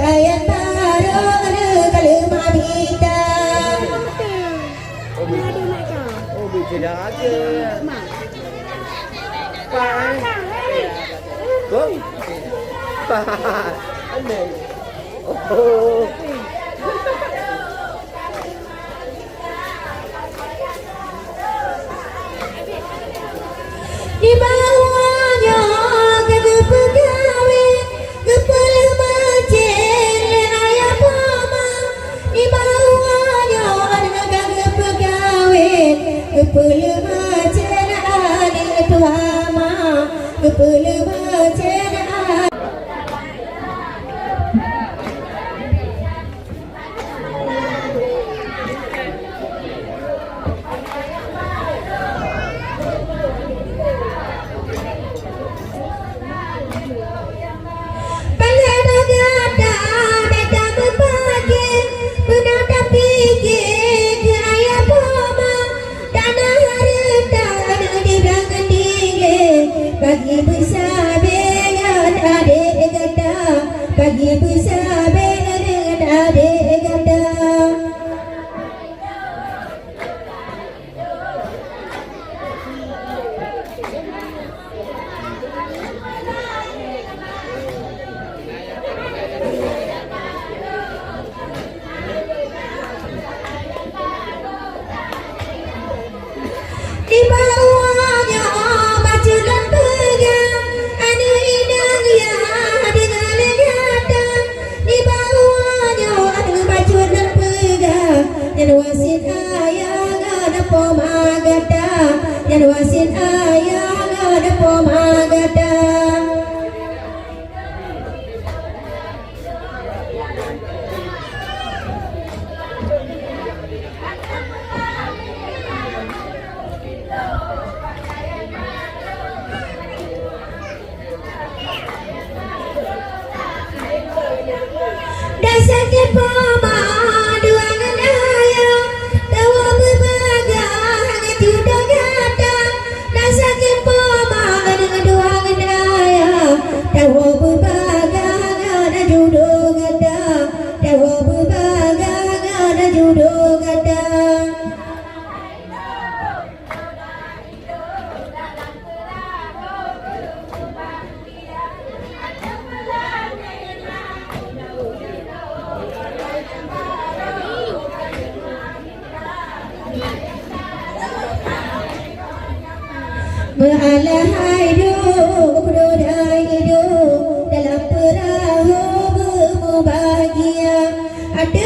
kayan baru kalau mabita. Oh, bicara aja. Pak. Bang. Pak. Aneh. Oh. Di bawahnya kagak pegawai kepala macet ayah pama. Di bawahnya kagak pegawai kepala macet ayah pama. Kepala macet pagi besar dengan adik ganda, pagi besar dengan adik ganda. Di bawahnya baju dan pegang anu inang ya dengan legata. Di bawahnya anu baju dan pegang dan wasit ayah ada pomagada, dan wasit ayah ada pomagada. Dasar ke poma dua ngandaya tawa berbagang judo gata. Dasar ke poma dua ngandaya tawa berbagang judo gata. Tawa berbagang judo gata. Beralahai hidup, berdodai hidup dalam perahu berbahagia. Ada